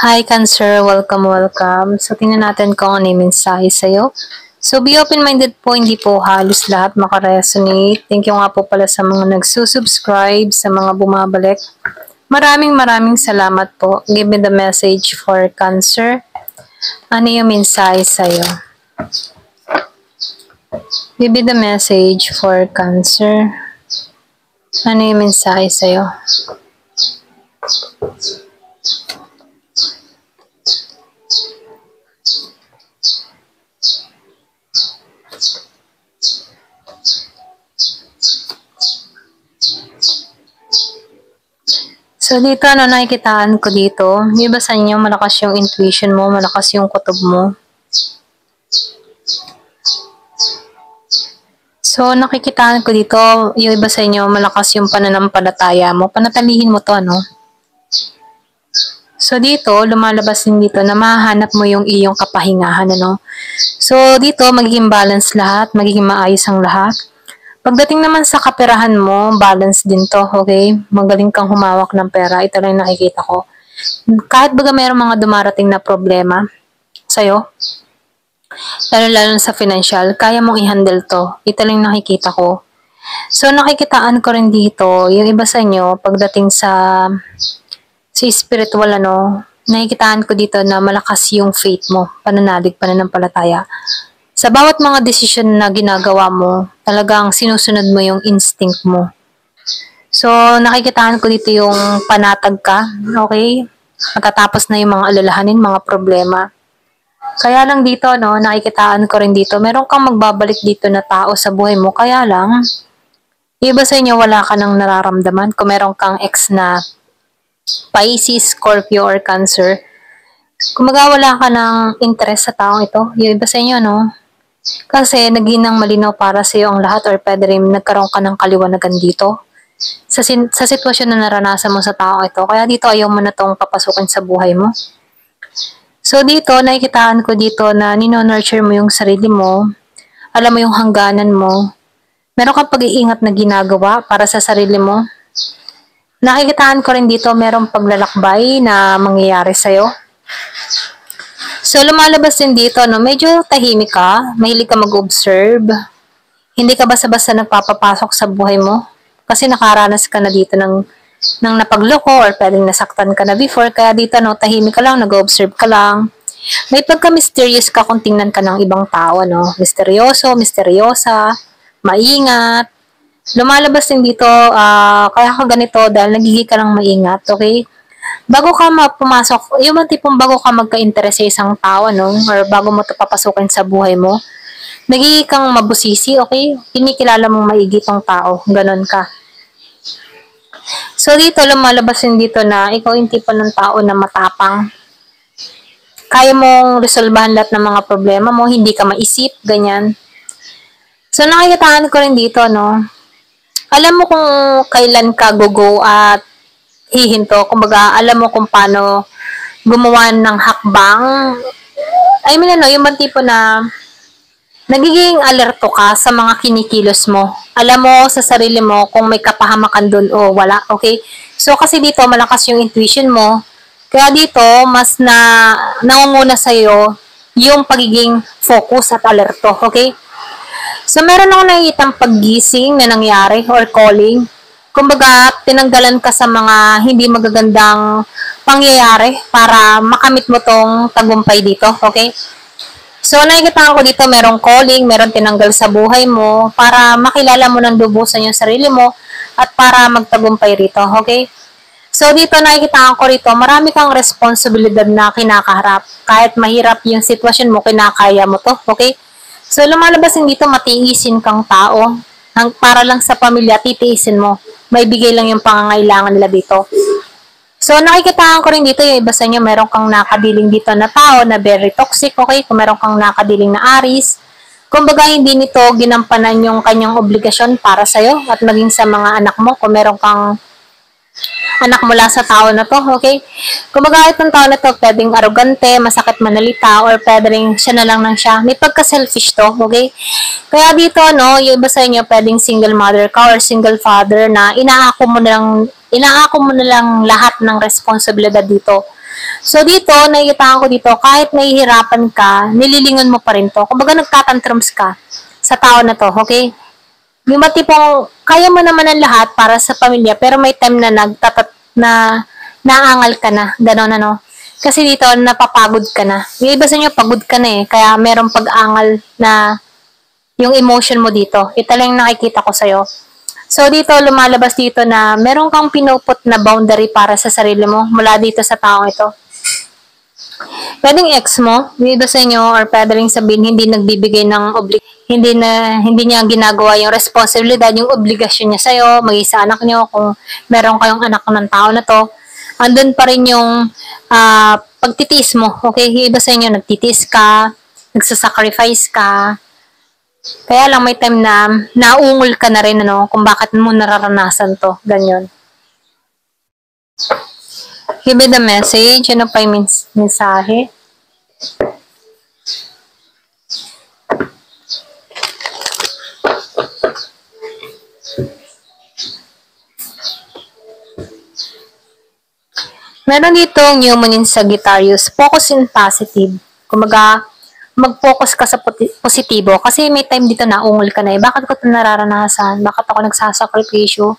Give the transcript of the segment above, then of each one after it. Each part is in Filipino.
Hi, Cancer. Welcome, welcome. So, tingnan natin kung ano yung mensahe sa'yo. So, be open-minded po, hindi po halos lahat makaresonate. Thank you nga po pala sa mga nagsusubscribe, sa mga bumabalik. Maraming maraming salamat po. Give me the message for Cancer. Ano yung mensahe sa'yo? Give me the message for Cancer. Ano yung mensahe sa'yo? So, dito, nakikitaan ko dito, yung iba sa inyo, malakas yung intuition mo, malakas yung kutob mo. So, nakikitaan ko dito, yung iba sa inyo, malakas yung pananampalataya mo. Panatalihin mo to, ano? So, dito, lumalabas din dito na mahanap mo yung iyong kapahingahan, ano? So, dito, magiging balance lahat, magiging maayos ang lahat. Pagdating naman sa kaperahan mo, balance din to, okay? Magaling kang humawak ng pera, ito lang nakikita ko. Kahit baga mayroong mga dumarating na problema sa'yo, lalo sa financial, kaya mong i-handle to. Ito lang nakikita ko. So, nakikitaan ko rin dito, yung iba sa inyo, pagdating sa spiritual, ano, nakikitaan ko dito na malakas yung faith mo, pananalig, pananampalataya. Sa bawat mga desisyon na ginagawa mo, talagang sinusunod mo yung instinct mo. So, nakikitaan ko dito yung panatag ka, okay? Matatapos na yung mga alalahanin, mga problema. Kaya lang dito, no, nakikitaan ko rin dito, meron kang magbabalik dito na tao sa buhay mo, kaya lang, iba sa inyo, wala ka nang nararamdaman. Kung meron kang ex na Pisces, Scorpio, or Cancer, kumaga wala ka ng interest sa taong ito. Yung iba sa inyo, no, kasi naginang malinaw para sa iyo ang lahat or pwede rin nagkaroon ka ng kaliwanagan dito sa sitwasyon na naranasan mo sa tao ito. Kaya dito ayaw mo na tong papasukin sa buhay mo. So dito, nakikitaan ko dito na nino-nurture mo yung sarili mo, alam mo yung hangganan mo, meron kang pag-iingat na ginagawa para sa sarili mo. Nakikitaan ko rin dito merong paglalakbay na mangyayari sa'yo. So, lumalabas din dito, no, medyo tahimik ka, mahilig ka mag-observe, hindi ka basta-basta nagpapapasok sa buhay mo, kasi nakaranas ka na dito ng napagloko or pwedeng nasaktan ka na before, kaya dito, no, tahimik ka lang, nag-observe ka lang. May pagka-mysterious ka kung tingnan ka ng ibang tao, no, misteryoso, misteryosa, maingat. Lumalabas din dito, kaya ka ganito dahil nagiging ka ng maingat, okay? Bago ka pumasok, yung mga tipong bago ka magka-interest sa isang tao, no? Or bago mo ito papasukin sa buhay mo, nagiging kang mabusisi, okay? Kinikilala mong maigi tong tao. Ganon ka. So, dito, lumalabas din dito na ikaw yung tipo ng tao na matapang. Kaya mong resolbahan lahat ng mga problema mo, hindi ka maisip, ganyan. So, nakikitaan ko rin dito, no? Alam mo kung kailan ka go at hihinto. Kumbaga, alam mo kung paano gumawa ng hakbang. I mean, ano, yung tipo na nagiging alerto ka sa mga kinikilos mo. Alam mo sa sarili mo kung may kapahamakan doon o wala, okay? So, kasi dito, malakas yung intuition mo. Kaya dito, mas nangunguna sa'yo yung pagiging focus at alerto, okay? So, meron ako nakikitang paggising na nangyari or calling. Kumbaga, tinanggalan ka sa mga hindi magagandang pangyayari para makamit mo tong tagumpay dito, okay? So, nakikita ko dito, merong calling, merong tinanggal sa buhay mo para makilala mo ng lubusan yung sarili mo at para magtagumpay rito, okay? So, dito nakikita ko rito, marami kang responsibilidad na kinakaharap. Kahit mahirap yung sitwasyon mo, kinakaya mo to, okay? So, lumalabas din dito, matiisin kang tao. Para lang sa pamilya, titiisin mo. May bigay lang yung pangangailangan nila dito. So, nakikitaan ko rin dito, yung iba sa inyo, meron kang nakadiling dito na tao na very toxic, okay? Kung meron kang nakadiling na aris, kumbaga hindi nito ginampanan yung kanyang obligasyon para sa'yo at maging sa mga anak mo, kung meron kang anak mula sa tao na to, okay? Kumbaga itong tao na to, pwedeng arrogante, masakit manalita, or pwedeng siya na lang siya. May pagka-selfish to, okay? Kaya dito, no, yung iba sa inyo, pwedeng single mother ka or single father na inaako mo na lang lahat ng responsibilidad dito. So, dito, nakikita ko dito, kahit nahihirapan ka, nililingon mo pa rin to. Kumbaga, nagtatantrums ka sa tao na to, okay? Yung ba tipong, kaya mo naman ang lahat para sa pamilya, pero may time na naangal ka na, gano'n ano. Kasi dito, napapagod ka na. Yung iba sa inyo, pagod ka na eh, kaya merong pag-angal na yung emotion mo dito. Ito lang yung nakikita ko sa'yo. So, dito, lumalabas dito na meron kang pinuput na boundary para sa sarili mo mula dito sa taong ito. Pwedeng ex mo, yung iba sa inyo, or pwedeng sabihin hindi nagbibigay ng hindi niya ginagawa yung responsibilidad, yung obligasyon niya sa'yo, mag-isa anak niyo, kung meron kayong anak ng tao na to, andun pa rin yung pagtitiis mo, okay? Yung iba sa inyo, nagtitiis ka, nagsasacrifice ka, kaya lang may time na naungol ka na rin, ano, kung bakit mo nararanasan to, ganyan. Give me the message, ano pa yung mensahe? Meron dito new moon in Sagittarius, focus in positive. Kumaga, mag-focus ka sa positibo. Kasi may time dito na ungol ka na eh. Bakit ko ito nararanasan? Bakit ako nagsasakripisyo?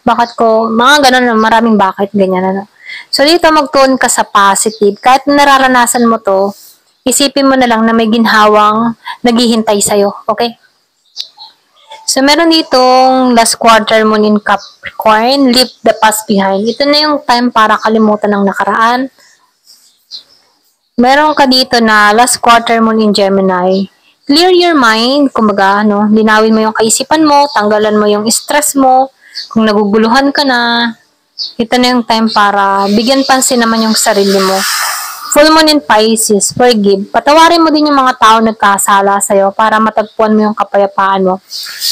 Bakit ko, mga ganun, maraming bakit, ganyan. Ano. So, dito mag-tune ka sa positive. Kahit nararanasan mo to, isipin mo na lang na may ginhawang naghihintay sa'yo. Okay? So, meron ditong last quarter moon in Capricorn, leave the past behind. Ito na yung time para kalimutan ng nakaraan. Meron ka dito na last quarter moon in Gemini. Clear your mind, kumbaga, no? Linawin mo yung kaisipan mo, tanggalan mo yung stress mo, kung naguguluhan ka na, ito na yung time para bigyan pansin naman yung sarili mo. Full moon in Pisces, forgive. Patawarin mo din yung mga tao nagkasala sa'yo para matagpuan mo yung kapayapaan mo.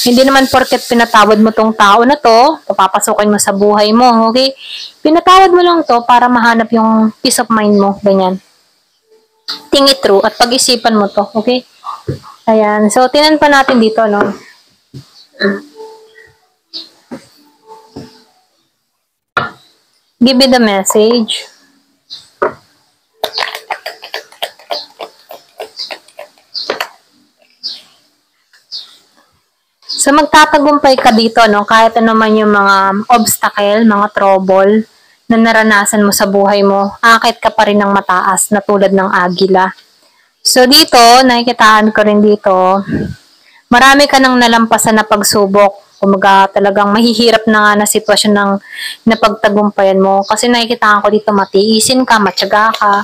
Hindi naman porket pinatawad mo tong tao na to, papapasukin mo sa buhay mo, okay? Pinatawad mo lang to para mahanap yung peace of mind mo, ganyan. Think it through at pag-isipan mo to, okay? Ayan. So, tinan pa natin dito, no? Give me the message. So, magtatagumpay ka dito, no? Kahit ano man yung mga obstacle, mga trouble na naranasan mo sa buhay mo, akit ka pa rin ng mataas na tulad ng agila. So, dito, nakikitaan ko rin dito, marami ka nang nalampasan na pagsubok. Kumaga, talagang mahihirap na nga na sitwasyon ng napagtagumpayan mo. Kasi nakikitaan ko dito, matiisin ka, matyaga ka,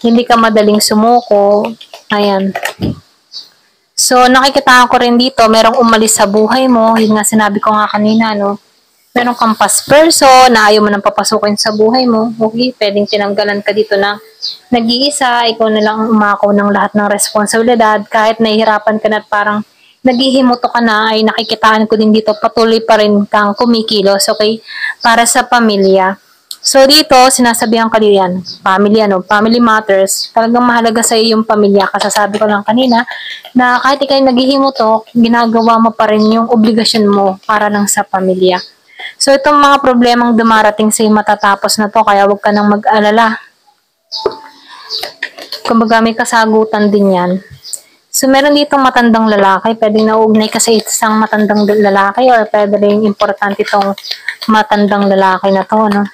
hindi ka madaling sumuko. Ayan. So, nakikita ko rin dito, merong umalis sa buhay mo. Yun nga sinabi ko nga kanina, no? Meron kang past person na ayaw mo nang papasukin sa buhay mo. Okay, pwedeng tinanggalan ka dito na nag-iisa, ikaw na lang umakaw ng lahat ng responsibilidad. Kahit nahihirapan ka na at parang naghihimuto ka na, ay nakikitaan ko din dito, patuloy pa rin kang kumikilos, okay? Para sa pamilya. So, dito, sinasabihan ka din yan, family matters. Talagang mahalaga sa iyo yung pamilya. Kasasabi ko lang kanina, na kahit ikay naghihimutok, ginagawa mo pa rin yung obligasyon mo para lang sa pamilya. So, itong mga problemang dumarating sa iyo matatapos na to, kaya huwag ka nang mag-alala. Kumbaga, may kasagutan din yan. So, meron dito matandang lalaki. Pwedeng nauugnay ka sa isang matandang lalaki or pwedeng importante itong matandang lalaki na to, no?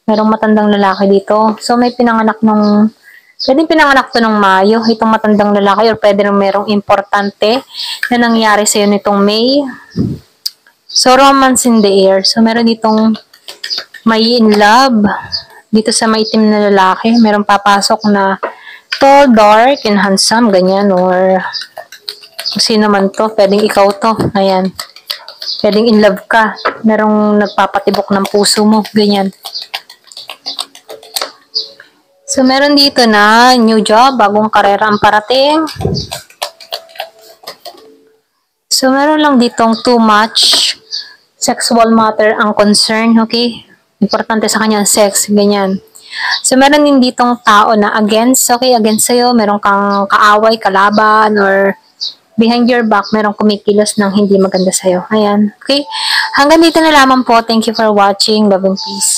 Merong matandang lalaki dito. So, may pinanganak nung, pwedeng pinanganak to ng Mayo, itong matandang lalaki, or pwede rin merong importante na nangyari sa'yo nitong May. So, romance in the air. So, meron ditong may in love. Dito sa maitim na lalaki, meron papasok na tall, dark, and handsome, ganyan, or sino man to, pwedeng ikaw to, ayan. Pwedeng in love ka, merong nagpapatibok ng puso mo, ganyan. So, meron dito na new job, bagong karera ang parating. So, meron lang ditong too much sexual matter ang concern, okay? Importante sa kanya sex, ganyan. So, meron din ditong tao na against, okay, against sa'yo, meron kang kaaway, kalaban, or behind your back, merong kumikilos ng hindi maganda sa'yo. Ayan, okay? Hanggang dito na lamang po. Thank you for watching. Love and peace.